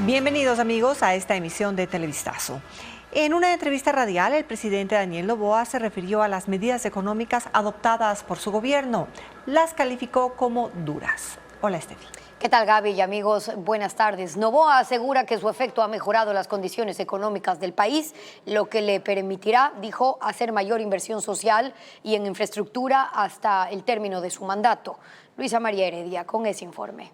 Bienvenidos amigos a esta emisión de Televistazo. En una entrevista radial, el presidente Daniel Noboa se refirió a las medidas económicas adoptadas por su gobierno. Las calificó como duras. Hola, Estefi. ¿Qué tal, Gaby y amigos? Buenas tardes. Noboa asegura que su efecto ha mejorado las condiciones económicas del país, lo que le permitirá, dijo, hacer mayor inversión social y en infraestructura hasta el término de su mandato. Luisa María Heredia con ese informe.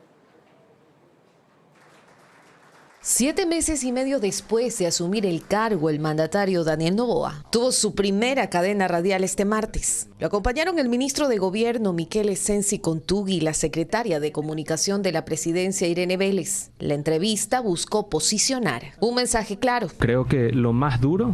7 meses y medio después de asumir el cargo, el mandatario Daniel Noboa tuvo su primera cadena radial este martes. Lo acompañaron el ministro de Gobierno, Miquel Sensi Contugui, y la secretaria de Comunicación de la Presidencia, Irene Vélez. La entrevista buscó posicionar un mensaje claro. Creo que lo más duro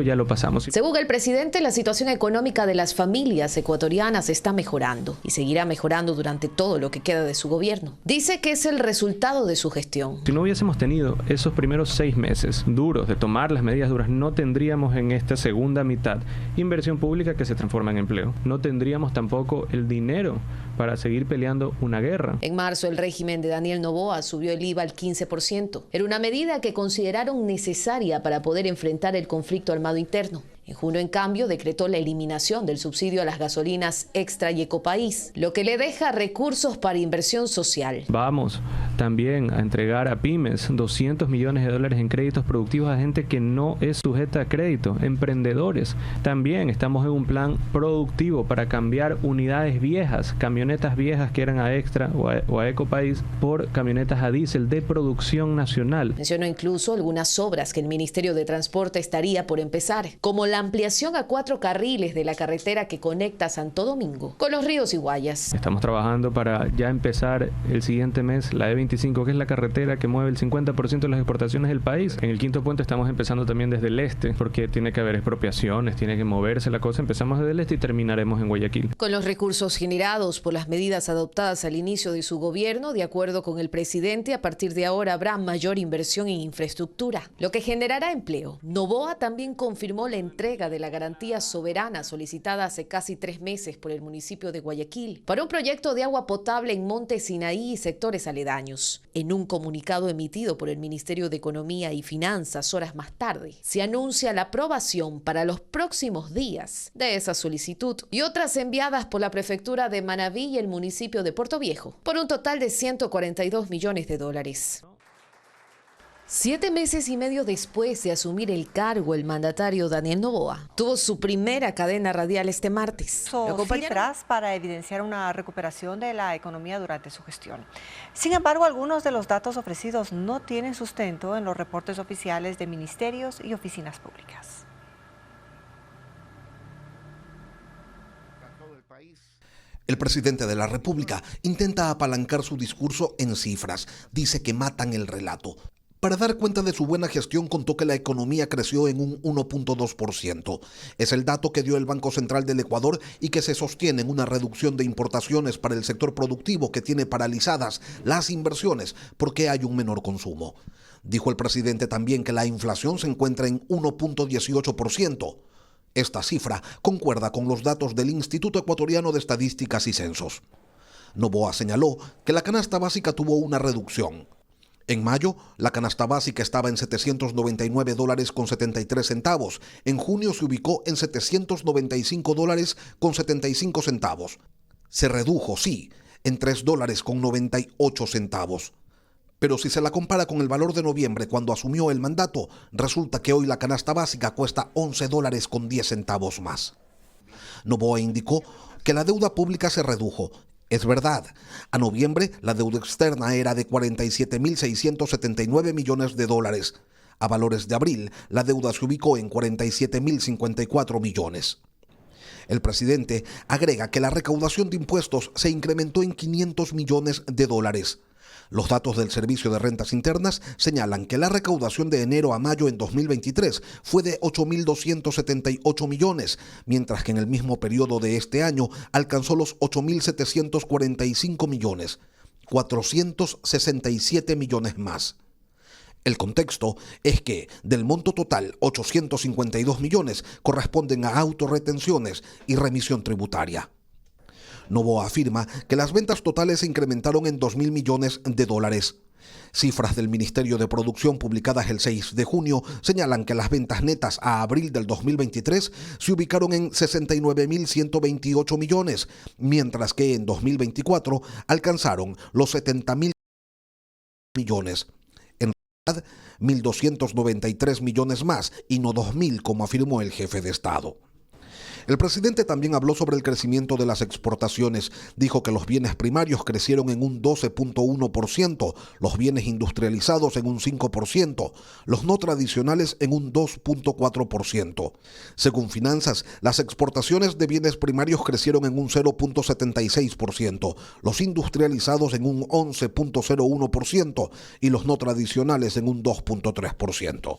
ya lo pasamos. Según el presidente, la situación económica de las familias ecuatorianas está mejorando y seguirá mejorando durante todo lo que queda de su gobierno. Dice que es el resultado de su gestión. Si no hubiésemos tenido esos primeros 6 meses duros de tomar las medidas duras, no tendríamos en esta segunda mitad inversión pública que se transforma en empleo. No tendríamos tampoco el dinero para seguir peleando una guerra. En marzo, el régimen de Daniel Noboa subió el IVA al 15%. Era una medida que consideraron necesaria para poder enfrentar el conflicto armado interno. En junio, en cambio, decretó la eliminación del subsidio a las gasolinas Extra y Ecopaís, lo que le deja recursos para inversión social. Vamos también a entregar a pymes 200 millones de dólares en créditos productivos a gente que no es sujeta a crédito, emprendedores. También estamos en un plan productivo para cambiar unidades viejas, camionetas viejas que eran a Extra o a Ecopaís, por camionetas a diésel de producción nacional. Mencionó incluso algunas obras que el Ministerio de Transporte estaría por empezar, como la ampliación a 4 carriles de la carretera que conecta Santo Domingo con los ríos y Guayas. Estamos trabajando para ya empezar el siguiente mes la E25, que es la carretera que mueve el 50% de las exportaciones del país. En el quinto puente estamos empezando también desde el este, porque tiene que haber expropiaciones, tiene que moverse la cosa. Empezamos desde el este y terminaremos en Guayaquil. Con los recursos generados por las medidas adoptadas al inicio de su gobierno, de acuerdo con el presidente, a partir de ahora habrá mayor inversión en infraestructura, lo que generará empleo. Noboa también confirmó la entrega de la garantía soberana solicitada hace casi 3 meses por el municipio de Guayaquil para un proyecto de agua potable en Monte Sinaí y sectores aledaños. En un comunicado emitido por el Ministerio de Economía y Finanzas horas más tarde, se anuncia la aprobación para los próximos días de esa solicitud y otras enviadas por la prefectura de Manabí y el municipio de Puerto Viejo por un total de 142 millones de dólares. 7 meses y medio después de asumir el cargo, el mandatario Daniel Noboa tuvo su primera cadena radial este martes. Cifras para evidenciar una recuperación de la economía durante su gestión. Sin embargo, algunos de los datos ofrecidos no tienen sustento en los reportes oficiales de ministerios y oficinas públicas. El presidente de la República intenta apalancar su discurso en cifras. Dice que matan el relato. Para dar cuenta de su buena gestión, contó que la economía creció en un 1.2%. Es el dato que dio el Banco Central del Ecuador y que se sostiene en una reducción de importaciones para el sector productivo que tiene paralizadas las inversiones porque hay un menor consumo. Dijo el presidente también que la inflación se encuentra en 1.18%. Esta cifra concuerda con los datos del Instituto Ecuatoriano de Estadísticas y Censos. Noboa señaló que la canasta básica tuvo una reducción. En mayo, la canasta básica estaba en $799.73. En junio se ubicó en $795.75. Se redujo, sí, en $3.98. Pero si se la compara con el valor de noviembre cuando asumió el mandato, resulta que hoy la canasta básica cuesta $11.10 más. Noboa indicó que la deuda pública se redujo. Es verdad, a noviembre la deuda externa era de $47.679 millones. A valores de abril, la deuda se ubicó en $47.054 millones. El presidente agrega que la recaudación de impuestos se incrementó en $500 millones. Los datos del Servicio de Rentas Internas señalan que la recaudación de enero a mayo en 2023 fue de 8.278 millones, mientras que en el mismo periodo de este año alcanzó los 8.745 millones, 467 millones más. El contexto es que del monto total, 852 millones corresponden a autorretenciones y remisión tributaria. Noboa afirma que las ventas totales se incrementaron en $2.000 millones. Cifras del Ministerio de Producción publicadas el 6 de junio señalan que las ventas netas a abril del 2023 se ubicaron en 69.128 millones, mientras que en 2024 alcanzaron los 70.000 millones. En realidad, 1.293 millones más y no 2.000, como afirmó el jefe de Estado. El presidente también habló sobre el crecimiento de las exportaciones. Dijo que los bienes primarios crecieron en un 12.1%, los bienes industrializados en un 5%, los no tradicionales en un 2.4%. Según Finanzas, las exportaciones de bienes primarios crecieron en un 0.76%, los industrializados en un 11.01% y los no tradicionales en un 2.3%.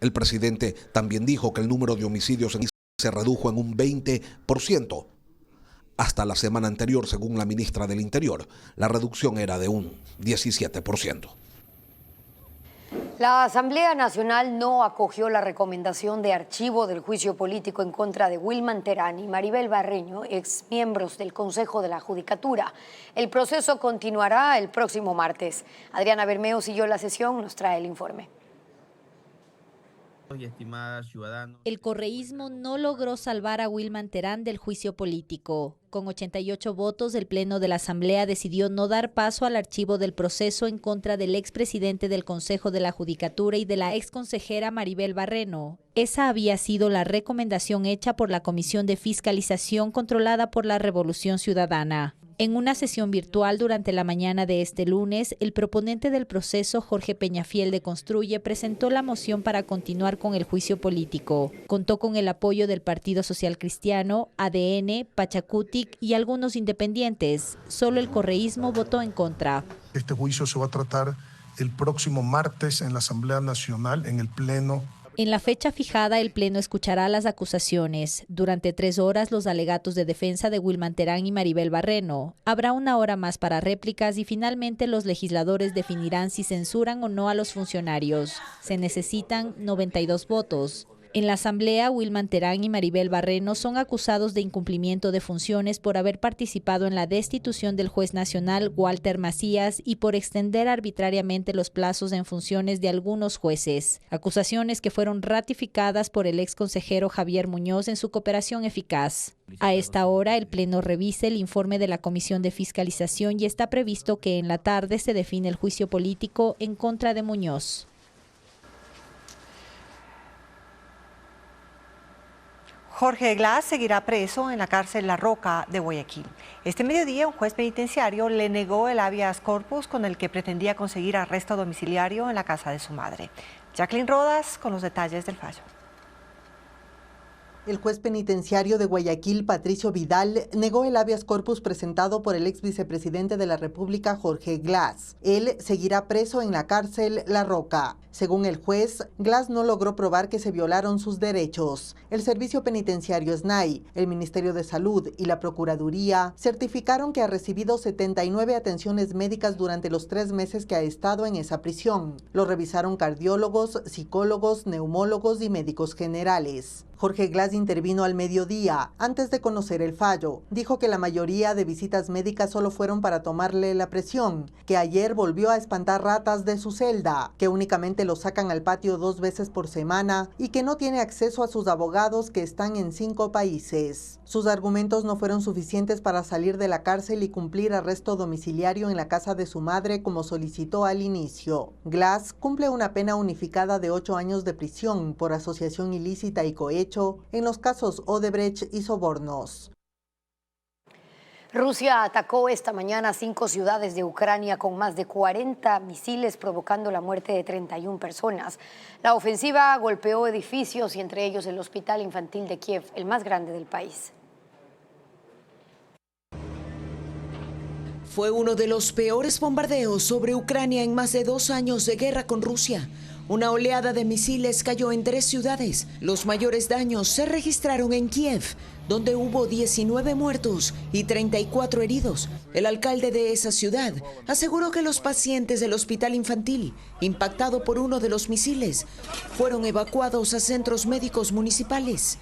El presidente también dijo que el número de homicidios se redujo en un 20%. Hasta la semana anterior, según la ministra del Interior, la reducción era de un 17%. La Asamblea Nacional no acogió la recomendación de archivo del juicio político en contra de Wilman Terán y Maribel Barreño, exmiembros del Consejo de la Judicatura. El proceso continuará el próximo martes. Adriana Bermeo siguió la sesión, nos trae el informe. El correísmo no logró salvar a Wilman Terán del juicio político. Con 88 votos, el Pleno de la Asamblea decidió no dar paso al archivo del proceso en contra del expresidente del Consejo de la Judicatura y de la exconsejera Maribel Barreño. Esa había sido la recomendación hecha por la Comisión de Fiscalización controlada por la Revolución Ciudadana. En una sesión virtual durante la mañana de este lunes, el proponente del proceso, Jorge Peñafiel de Construye, presentó la moción para continuar con el juicio político. Contó con el apoyo del Partido Social Cristiano, ADN, Pachacutic y algunos independientes. Solo el correísmo votó en contra. Este juicio se va a tratar el próximo martes en la Asamblea Nacional, en el Pleno. En la fecha fijada, el Pleno escuchará las acusaciones. Durante 3 horas, los alegatos de defensa de Wilman Terán y Maribel Barreño. Habrá 1 hora más para réplicas y finalmente los legisladores definirán si censuran o no a los funcionarios. Se necesitan 92 votos. En la Asamblea, Wilman Terán y Maribel Barreño son acusados de incumplimiento de funciones por haber participado en la destitución del juez nacional Walter Macías y por extender arbitrariamente los plazos en funciones de algunos jueces. Acusaciones que fueron ratificadas por el exconsejero Javier Muñoz en su cooperación eficaz. A esta hora, el Pleno revisa el informe de la Comisión de Fiscalización y está previsto que en la tarde se define el juicio político en contra de Muñoz. Jorge Glass seguirá preso en la cárcel La Roca de Guayaquil. Este mediodía, un juez penitenciario le negó el habeas corpus con el que pretendía conseguir arresto domiciliario en la casa de su madre. Jacqueline Rodas con los detalles del fallo. El juez penitenciario de Guayaquil, Patricio Vidal, negó el habeas corpus presentado por el ex vicepresidente de la República, Jorge Glass. Él seguirá preso en la cárcel La Roca. Según el juez, Glass no logró probar que se violaron sus derechos. El Servicio Penitenciario SNAI, el Ministerio de Salud y la Procuraduría certificaron que ha recibido 79 atenciones médicas durante los 3 meses que ha estado en esa prisión. Lo revisaron cardiólogos, psicólogos, neumólogos y médicos generales. Jorge Glass intervino al mediodía, antes de conocer el fallo. Dijo que la mayoría de visitas médicas solo fueron para tomarle la presión, que ayer volvió a espantar ratas de su celda, que únicamente lo sacan al patio 2 veces por semana y que no tiene acceso a sus abogados que están en 5 países. Sus argumentos no fueron suficientes para salir de la cárcel y cumplir arresto domiciliario en la casa de su madre como solicitó al inicio. Glass cumple una pena unificada de 8 años de prisión por asociación ilícita y cohecho en los casos Odebrecht y sobornos. Rusia atacó esta mañana 5 ciudades de Ucrania con más de 40 misiles, provocando la muerte de 31 personas. La ofensiva golpeó edificios y entre ellos el Hospital Infantil de Kiev, el más grande del país. Fue uno de los peores bombardeos sobre Ucrania en más de 2 años de guerra con Rusia. Una oleada de misiles cayó en 3 ciudades. Los mayores daños se registraron en Kiev, donde hubo 19 muertos y 34 heridos. El alcalde de esa ciudad aseguró que los pacientes del hospital infantil, impactado por uno de los misiles, fueron evacuados a centros médicos municipales.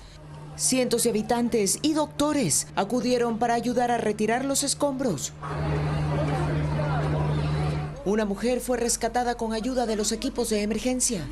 Cientos de habitantes y doctores acudieron para ayudar a retirar los escombros. Una mujer fue rescatada con ayuda de los equipos de emergencia.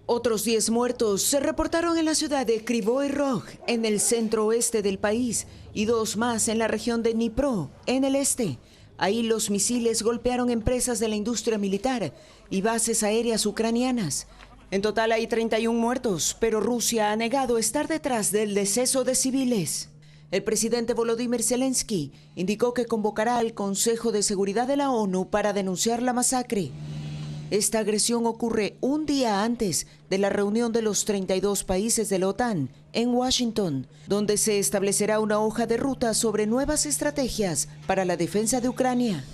Otros 10 muertos se reportaron en la ciudad de Kryvyi Rog, en el centro oeste del país, y 2 más en la región de Dnipro, en el este. Ahí los misiles golpearon empresas de la industria militar y bases aéreas ucranianas. En total hay 31 muertos, pero Rusia ha negado estar detrás del deceso de civiles. El presidente Volodymyr Zelensky indicó que convocará al Consejo de Seguridad de la ONU para denunciar la masacre. Esta agresión ocurre un día antes de la reunión de los 32 países de la OTAN en Washington, donde se establecerá una hoja de ruta sobre nuevas estrategias para la defensa de Ucrania.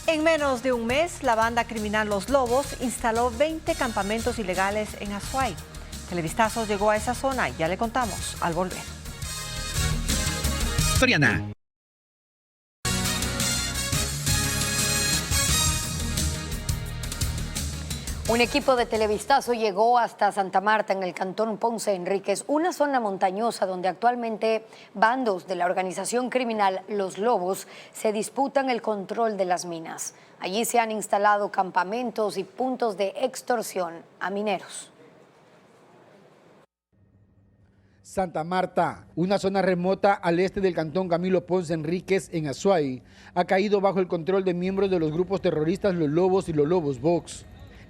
En menos de un mes, la banda criminal Los Lobos instaló 20 campamentos ilegales en Azuay. Televistazo llegó a esa zona y ya le contamos al volver. Soriana. Un equipo de Televistazo llegó hasta Santa Marta, en el cantón Ponce Enríquez, una zona montañosa donde actualmente bandos de la organización criminal Los Lobos se disputan el control de las minas. Allí se han instalado campamentos y puntos de extorsión a mineros. Santa Marta, una zona remota al este del cantón Camilo Ponce Enríquez en Azuay, ha caído bajo el control de miembros de los grupos terroristas Los Lobos y Los Lobos Box.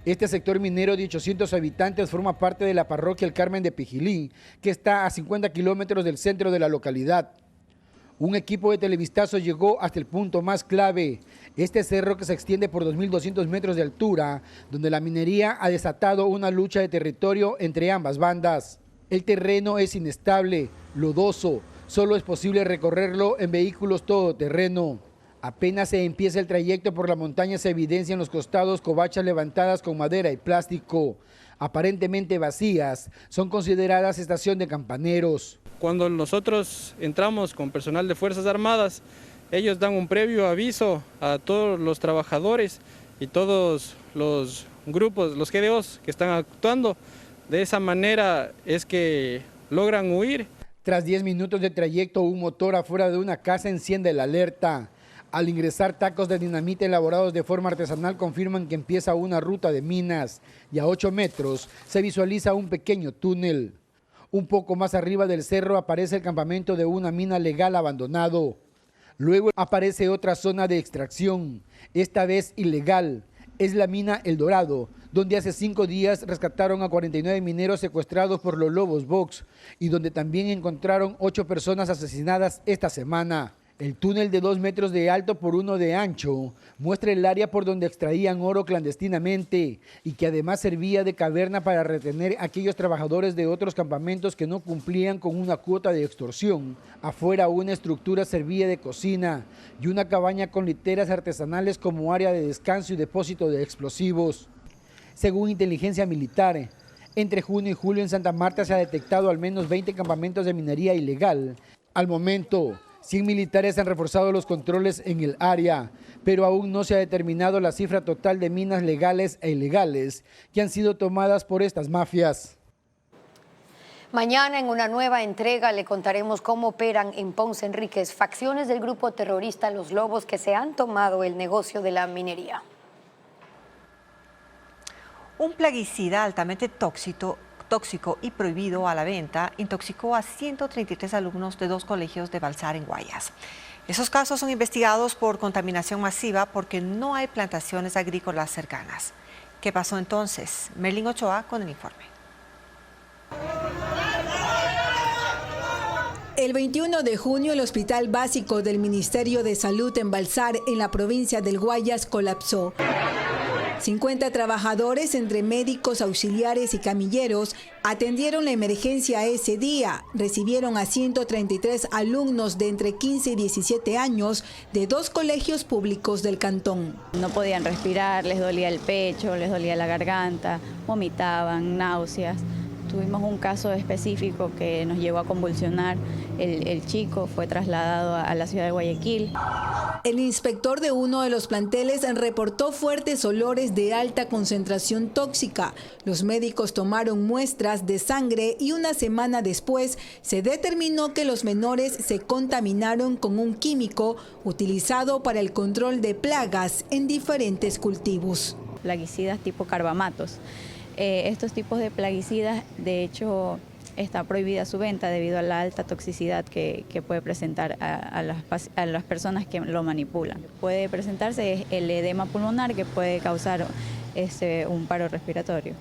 Este sector minero de 800 habitantes forma parte de la parroquia El Carmen de Pijilí, que está a 50 kilómetros del centro de la localidad. Un equipo de Televistazo llegó hasta el punto más clave, este cerro que se extiende por 2.200 metros de altura, donde la minería ha desatado una lucha de territorio entre ambas bandas. El terreno es inestable, lodoso, solo es posible recorrerlo en vehículos todoterreno. Apenas se empieza el trayecto por la montaña se evidencian los costados covachas levantadas con madera y plástico. Aparentemente vacías, son consideradas estación de campaneros. Cuando nosotros entramos con personal de Fuerzas Armadas, ellos dan un previo aviso a todos los trabajadores y todos los grupos, los GDOs que están actuando. De esa manera es que logran huir. Tras 10 minutos de trayecto, un motor afuera de una casa enciende la alerta. Al ingresar, tacos de dinamita elaborados de forma artesanal confirman que empieza una ruta de minas y a 8 metros se visualiza un pequeño túnel. Un poco más arriba del cerro aparece el campamento de una mina legal abandonado. Luego aparece otra zona de extracción, esta vez ilegal. Es la mina El Dorado, donde hace 5 días rescataron a 49 mineros secuestrados por los Lobos Box y donde también encontraron 8 personas asesinadas esta semana. El túnel de 2 metros de alto por 1 de ancho muestra el área por donde extraían oro clandestinamente y que además servía de caverna para retener a aquellos trabajadores de otros campamentos que no cumplían con una cuota de extorsión. Afuera una estructura servía de cocina y una cabaña con literas artesanales como área de descanso y depósito de explosivos. Según inteligencia militar, entre junio y julio en Santa Marta se ha detectado al menos 20 campamentos de minería ilegal. Al momento, 100 militares han reforzado los controles en el área, pero aún no se ha determinado la cifra total de minas legales e ilegales que han sido tomadas por estas mafias. Mañana, en una nueva entrega, le contaremos cómo operan en Ponce Enríquez facciones del grupo terrorista Los Lobos que se han tomado el negocio de la minería. Un plaguicida altamente tóxico y prohibido a la venta intoxicó a 133 alumnos de 2 colegios de Balsar en Guayas. Esos casos son investigados por contaminación masiva porque no hay plantaciones agrícolas cercanas. ¿Qué pasó entonces? Merlin Ochoa con el informe. El 21 de junio, el Hospital Básico del Ministerio de Salud en Balsar, en la provincia del Guayas, colapsó. 50 trabajadores, entre médicos, auxiliares y camilleros, atendieron la emergencia ese día. Recibieron a 133 alumnos de entre 15 y 17 años de 2 colegios públicos del cantón. No podían respirar, les dolía el pecho, les dolía la garganta, vomitaban, náuseas. Tuvimos un caso específico que nos llevó a convulsionar. El chico fue trasladado a la ciudad de Guayaquil. El inspector de uno de los planteles reportó fuertes olores de alta concentración tóxica. Los médicos tomaron muestras de sangre y una semana después se determinó que los menores se contaminaron con un químico utilizado para el control de plagas en diferentes cultivos. Plaguicidas tipo carbamatos. Estos tipos de plaguicidas, de hecho, está prohibida su venta debido a la alta toxicidad que puede presentar a las personas que lo manipulan. Puede presentarse el edema pulmonar que puede causar un paro respiratorio.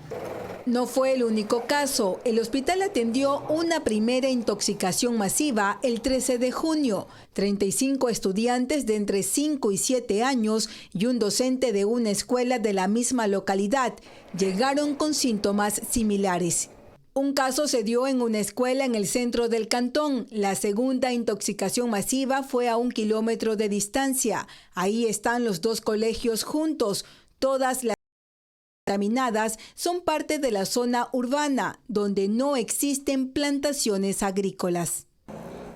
No fue el único caso. El hospital atendió una primera intoxicación masiva el 13 de junio. 35 estudiantes de entre 5 y 7 años y un docente de una escuela de la misma localidad llegaron con síntomas similares. Un caso se dio en una escuela en el centro del cantón. La segunda intoxicación masiva fue a 1 kilómetro de distancia. Ahí están los dos colegios juntos. Todas las contaminadas son parte de la zona urbana, donde no existen plantaciones agrícolas.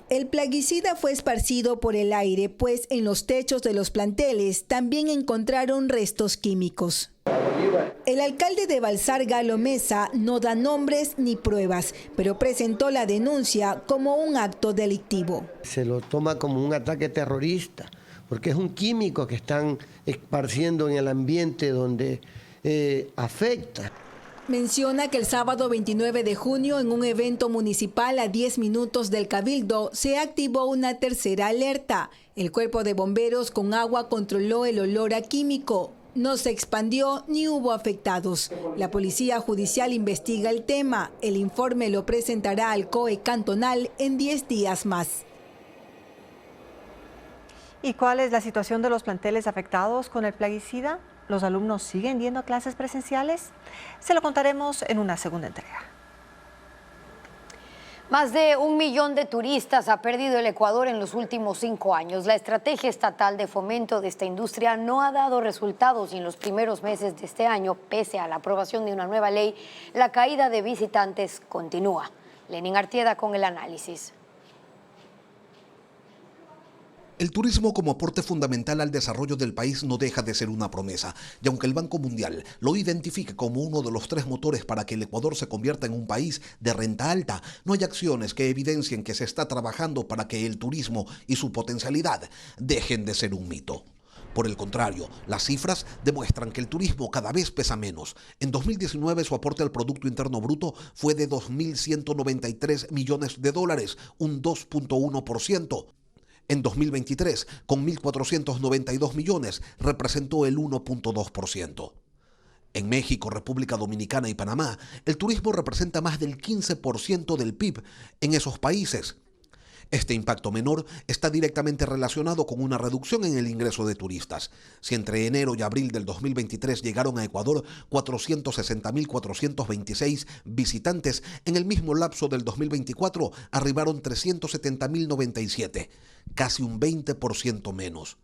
El plaguicida fue esparcido por el aire, pues en los techos de los planteles también encontraron restos químicos. El alcalde de Balsar, Galo Mesa, no da nombres ni pruebas, pero presentó la denuncia como un acto delictivo. Se lo toma como un ataque terrorista, porque es un químico que están esparciendo en el ambiente donde afecta. Menciona que el sábado 29 de junio, en un evento municipal a 10 minutos del Cabildo, se activó una tercera alerta. El cuerpo de bomberos con agua controló el olor a químico. No se expandió ni hubo afectados. La Policía Judicial investiga el tema. El informe lo presentará al COE cantonal en 10 días más. ¿Y cuál es la situación de los planteles afectados con el plaguicida? ¿Los alumnos siguen yendo a clases presenciales? Se lo contaremos en una segunda entrega. Más de 1 millón de turistas ha perdido el Ecuador en los últimos 5 años. La estrategia estatal de fomento de esta industria no ha dado resultados y en los primeros meses de este año, pese a la aprobación de una nueva ley, la caída de visitantes continúa. Lenin Artieda con el análisis. El turismo como aporte fundamental al desarrollo del país no deja de ser una promesa, y aunque el Banco Mundial lo identifica como uno de los 3 motores para que el Ecuador se convierta en un país de renta alta, no hay acciones que evidencien que se está trabajando para que el turismo y su potencialidad dejen de ser un mito. Por el contrario, las cifras demuestran que el turismo cada vez pesa menos. En 2019 su aporte al Producto Interno Bruto fue de $2.193 millones, un 2.1%. En 2023, con 1.492 millones, representó el 1.2%. En México, República Dominicana y Panamá, el turismo representa más del 15% del PIB en esos países. Este impacto menor está directamente relacionado con una reducción en el ingreso de turistas. Si entre enero y abril del 2023 llegaron a Ecuador 460.426 visitantes, en el mismo lapso del 2024 arribaron 370.097, casi un 20% menos.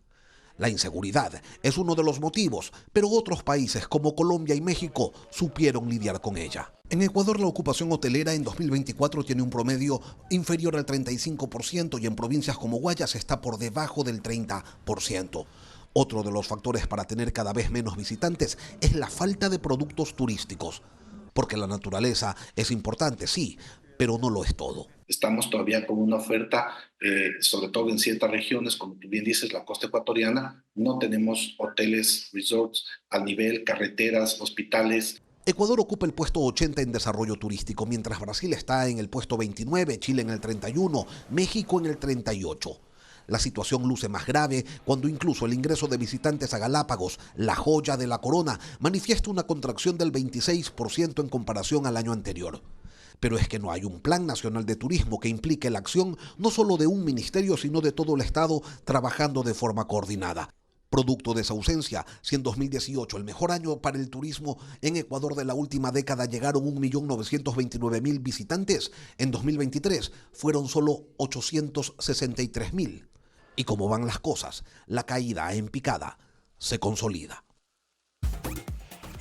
La inseguridad es uno de los motivos, pero otros países como Colombia y México supieron lidiar con ella. En Ecuador la ocupación hotelera en 2024 tiene un promedio inferior al 35% y en provincias como Guayas está por debajo del 30%. Otro de los factores para tener cada vez menos visitantes es la falta de productos turísticos, porque la naturaleza es importante, sí, pero no lo es todo. Estamos todavía con una oferta, sobre todo en ciertas regiones, como tú bien dices, la costa ecuatoriana, no tenemos hoteles, resorts al nivel, carreteras, hospitales. Ecuador ocupa el puesto 80 en desarrollo turístico, mientras Brasil está en el puesto 29, Chile en el 31, México en el 38. La situación luce más grave cuando incluso el ingreso de visitantes a Galápagos, la joya de la corona, manifiesta una contracción del 26% en comparación al año anterior. Pero es que no hay un plan nacional de turismo que implique la acción no solo de un ministerio, sino de todo el Estado trabajando de forma coordinada. Producto de esa ausencia, si en 2018, el mejor año para el turismo en Ecuador de la última década, llegaron 1.929.000 visitantes, en 2023 fueron solo 863.000. Y como van las cosas, la caída en picada se consolida.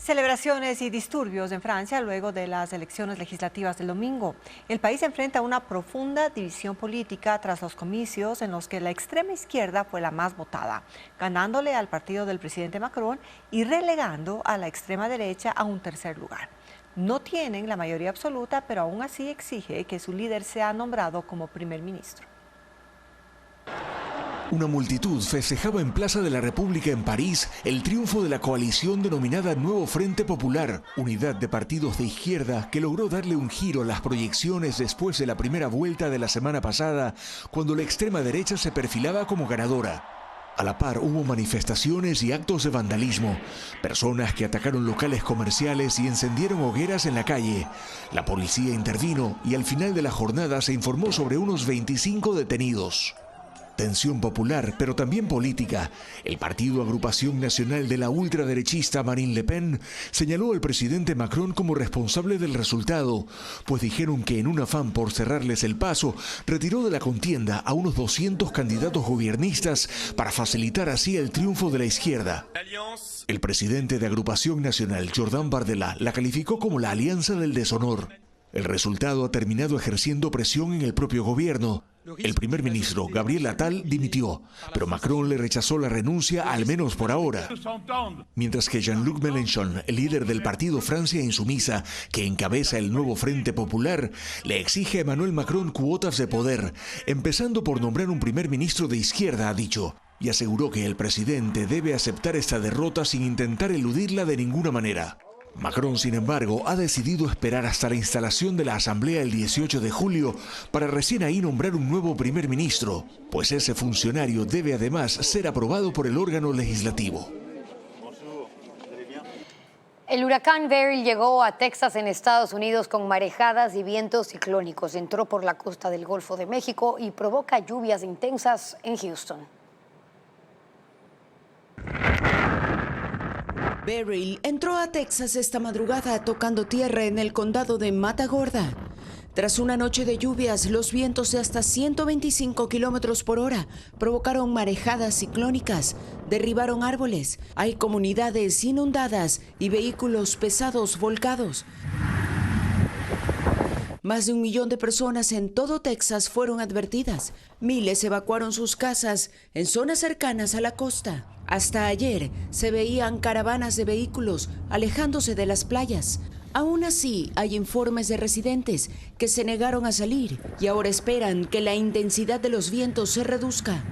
Celebraciones y disturbios en Francia luego de las elecciones legislativas del domingo. El país enfrenta una profunda división política tras los comicios en los que la extrema izquierda fue la más votada, ganándole al partido del presidente Macron y relegando a la extrema derecha a un tercer lugar. No tienen la mayoría absoluta, pero aún así exige que su líder sea nombrado como primer ministro. Una multitud festejaba en Plaza de la República en París el triunfo de la coalición denominada Nuevo Frente Popular, unidad de partidos de izquierda que logró darle un giro a las proyecciones después de la primera vuelta de la semana pasada, cuando la extrema derecha se perfilaba como ganadora. A la par hubo manifestaciones y actos de vandalismo, personas que atacaron locales comerciales y encendieron hogueras en la calle. La policía intervino y al final de la jornada se informó sobre unos 25 detenidos. Tensión popular, pero también política. El partido Agrupación Nacional de la ultraderechista Marine Le Pen señaló al presidente Macron como responsable del resultado, pues dijeron que en un afán por cerrarles el paso, retiró de la contienda a unos 200 candidatos gobiernistas para facilitar así el triunfo de la izquierda. El presidente de Agrupación Nacional, Jordan Bardella, la calificó como la alianza del deshonor. El resultado ha terminado ejerciendo presión en el propio gobierno. El primer ministro, Gabriel Attal, dimitió, pero Macron le rechazó la renuncia, al menos por ahora. Mientras que Jean-Luc Mélenchon, el líder del partido Francia Insumisa, que encabeza el Nuevo Frente Popular, le exige a Emmanuel Macron cuotas de poder, empezando por nombrar un primer ministro de izquierda, ha dicho, y aseguró que el presidente debe aceptar esta derrota sin intentar eludirla de ninguna manera. Macron, sin embargo, ha decidido esperar hasta la instalación de la Asamblea el 18 de julio para recién ahí nombrar un nuevo primer ministro, pues ese funcionario debe además ser aprobado por el órgano legislativo. El huracán Beryl llegó a Texas en Estados Unidos con marejadas y vientos ciclónicos. Entró por la costa del Golfo de México y provoca lluvias intensas en Houston. Beryl entró a Texas esta madrugada tocando tierra en el condado de Matagorda. Tras una noche de lluvias, los vientos de hasta 125 kilómetros por hora provocaron marejadas ciclónicas, derribaron árboles, hay comunidades inundadas y vehículos pesados volcados. Más de 1 millón de personas en todo Texas fueron advertidas. Miles evacuaron sus casas en zonas cercanas a la costa. Hasta ayer se veían caravanas de vehículos alejándose de las playas. Aún así, hay informes de residentes que se negaron a salir y ahora esperan que la intensidad de los vientos se reduzca.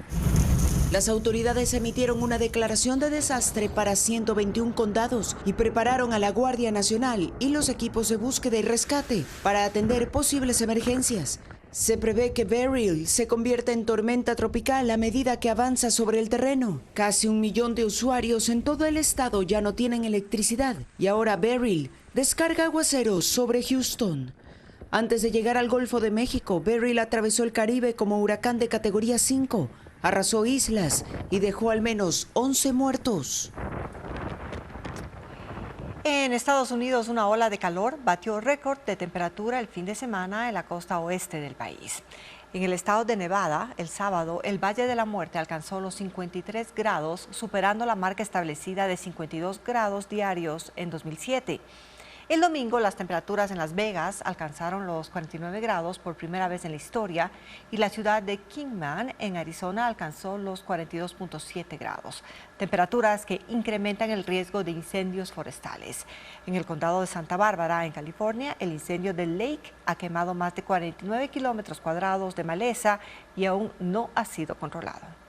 Las autoridades emitieron una declaración de desastre para 121 condados y prepararon a la Guardia Nacional y los equipos de búsqueda y rescate para atender posibles emergencias. Se prevé que Beryl se convierta en tormenta tropical a medida que avanza sobre el terreno. Casi 1 millón de usuarios en todo el estado ya no tienen electricidad y ahora Beryl descarga aguaceros sobre Houston. Antes de llegar al Golfo de México, Beryl atravesó el Caribe como huracán de categoría 5. Arrasó islas y dejó al menos 11 muertos. En Estados Unidos, una ola de calor batió récord de temperatura el fin de semana en la costa oeste del país. En el estado de Nevada, el sábado, el Valle de la Muerte alcanzó los 53 grados, superando la marca establecida de 52 grados diarios en 2007. El domingo, las temperaturas en Las Vegas alcanzaron los 49 grados por primera vez en la historia y la ciudad de Kingman, en Arizona, alcanzó los 42.7 grados, temperaturas que incrementan el riesgo de incendios forestales. En el condado de Santa Bárbara, en California, el incendio del Lake ha quemado más de 49 kilómetros cuadrados de maleza y aún no ha sido controlado.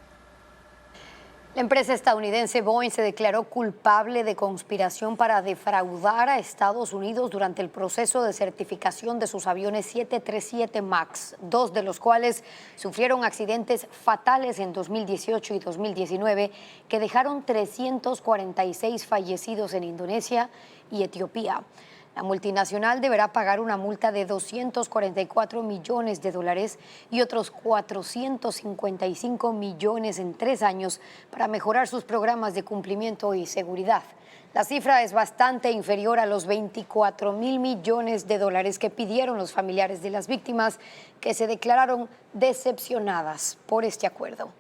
La empresa estadounidense Boeing se declaró culpable de conspiración para defraudar a Estados Unidos durante el proceso de certificación de sus aviones 737 MAX, 2 de los cuales sufrieron accidentes fatales en 2018 y 2019 que dejaron 346 fallecidos en Indonesia y Etiopía. La multinacional deberá pagar una multa de $244 millones y otros 455 millones en 3 años para mejorar sus programas de cumplimiento y seguridad. La cifra es bastante inferior a los $24.000 millones que pidieron los familiares de las víctimas, que se declararon decepcionadas por este acuerdo.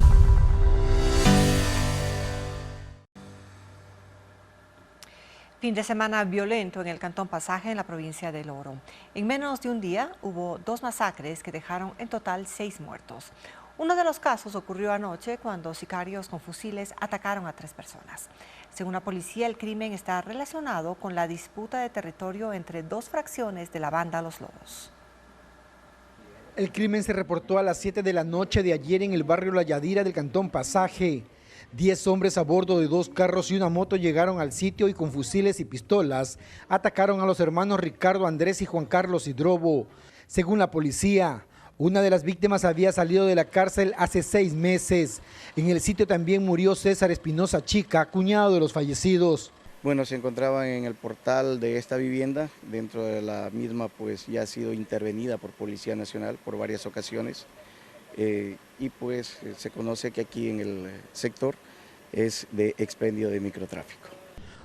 Fin de semana violento en el Cantón Pasaje, en la provincia del Oro. En menos de un día hubo 2 masacres que dejaron en total 6 muertos. Uno de los casos ocurrió anoche cuando sicarios con fusiles atacaron a 3 personas. Según la policía, el crimen está relacionado con la disputa de territorio entre 2 fracciones de la banda Los Lobos. El crimen se reportó a las 7 de la noche de ayer en el barrio La Yadira del Cantón Pasaje. 10 hombres a bordo de 2 carros y una moto llegaron al sitio y con fusiles y pistolas atacaron a los hermanos Ricardo Andrés y Juan Carlos Hidrobo. Según la policía, una de las víctimas había salido de la cárcel hace 6 meses. En el sitio también murió César Espinosa Chica, cuñado de los fallecidos. Bueno, se encontraban en el portal de esta vivienda. Dentro de la misma pues ya ha sido intervenida por Policía Nacional por varias ocasiones. Y pues se conoce que aquí en el sector es de expendio de microtráfico.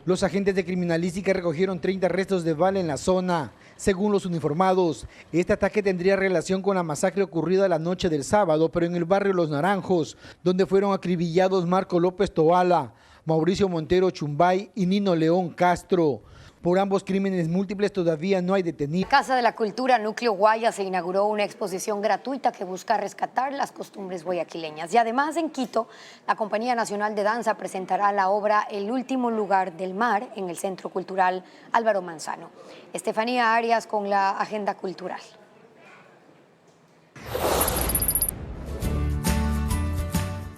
Los agentes de criminalística recogieron 30 restos de bala en la zona. Según los uniformados, este ataque tendría relación con la masacre ocurrida la noche del sábado, pero en el barrio Los Naranjos, donde fueron acribillados Marco López Toala, Mauricio Montero Chumbay y Nino León Castro. Por ambos crímenes múltiples todavía no hay detenidos. En Casa de la Cultura Núcleo Guayas se inauguró una exposición gratuita que busca rescatar las costumbres guayaquileñas. Y además en Quito, la Compañía Nacional de Danza presentará la obra El último lugar del mar en el Centro Cultural Álvaro Manzano. Estefanía Arias con la agenda cultural.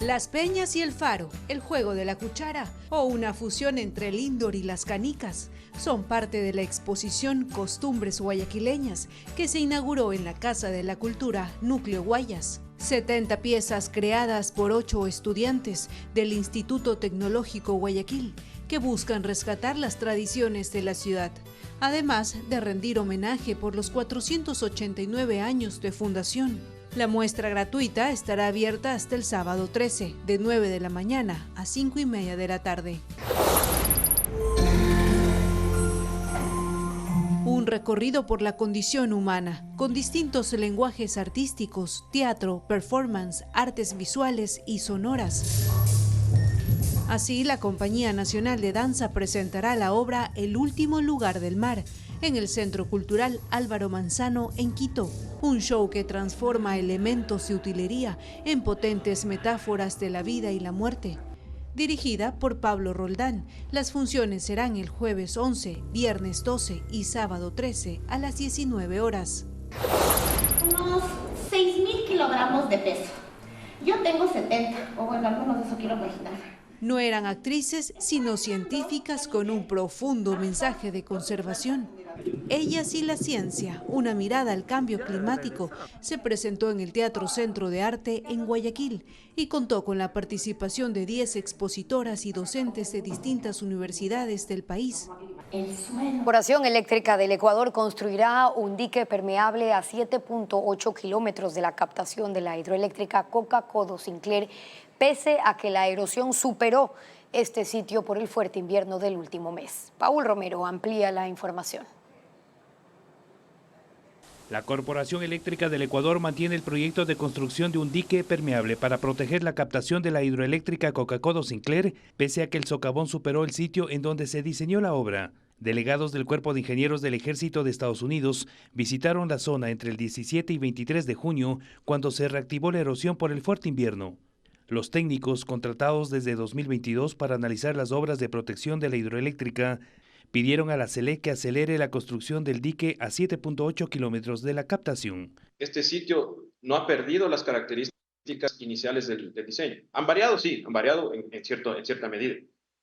Las Peñas y el Faro, el juego de la cuchara o una fusión entre el indoor y las canicas son parte de la exposición Costumbres Guayaquileñas que se inauguró en la Casa de la Cultura Núcleo Guayas. 70 piezas creadas por 8 estudiantes del Instituto Tecnológico Guayaquil que buscan rescatar las tradiciones de la ciudad, además de rendir homenaje por los 489 años de fundación. La muestra gratuita estará abierta hasta el sábado 13, de 9 de la mañana a 5:30 de la tarde. Un recorrido por la condición humana, con distintos lenguajes artísticos, teatro, performance, artes visuales y sonoras. Así, la Compañía Nacional de Danza presentará la obra El último lugar del mar, en el Centro Cultural Álvaro Manzano en Quito, un show que transforma elementos de utilería en potentes metáforas de la vida y la muerte. Dirigida por Pablo Roldán, las funciones serán el jueves 11, viernes 12 y sábado 13 a las 19 horas. Unos 6.000 kilogramos de peso. Yo tengo 70, o bueno, algunos de eso quiero imaginar. No eran actrices, sino científicas con un profundo mensaje de conservación. Ellas y la ciencia, una mirada al cambio climático, se presentó en el Teatro Centro de Arte en Guayaquil y contó con la participación de 10 expositoras y docentes de distintas universidades del país. La Corporación Eléctrica del Ecuador construirá un dique permeable a 7.8 kilómetros de la captación de la hidroeléctrica Coca-Codo Sinclair, pese a que la erosión superó este sitio por el fuerte invierno del último mes. Paul Romero amplía la información. La Corporación Eléctrica del Ecuador mantiene el proyecto de construcción de un dique permeable para proteger la captación de la hidroeléctrica Coca-Codo Sinclair, pese a que el socavón superó el sitio en donde se diseñó la obra. Delegados del Cuerpo de Ingenieros del Ejército de Estados Unidos visitaron la zona entre el 17 y 23 de junio, cuando se reactivó la erosión por el fuerte invierno. Los técnicos, contratados desde 2022 para analizar las obras de protección de la hidroeléctrica, pidieron a la SELEC que acelere la construcción del dique a 7.8 kilómetros de la captación. Este sitio no ha perdido las características iniciales del diseño. Han variado, sí, han variado en cierta medida,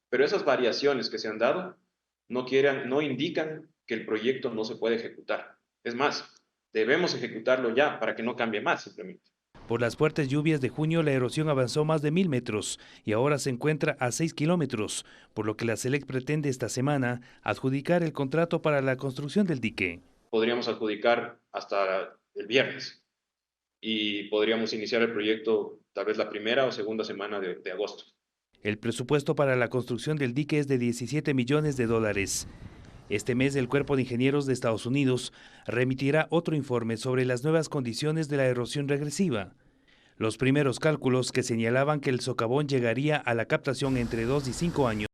pero esas variaciones que se han dado no indican que el proyecto no se puede ejecutar. Es más, debemos ejecutarlo ya para que no cambie más simplemente. Por las fuertes lluvias de junio, la erosión avanzó más de 1.000 metros y ahora se encuentra a 6 kilómetros, por lo que la SELEC pretende esta semana adjudicar el contrato para la construcción del dique. Podríamos adjudicar hasta el viernes y podríamos iniciar el proyecto tal vez la primera o segunda semana de agosto. El presupuesto para la construcción del dique es de $17 millones. Este mes, el Cuerpo de Ingenieros de Estados Unidos remitirá otro informe sobre las nuevas condiciones de la erosión regresiva. Los primeros cálculos que señalaban que el socavón llegaría a la captación entre 2 y 5 años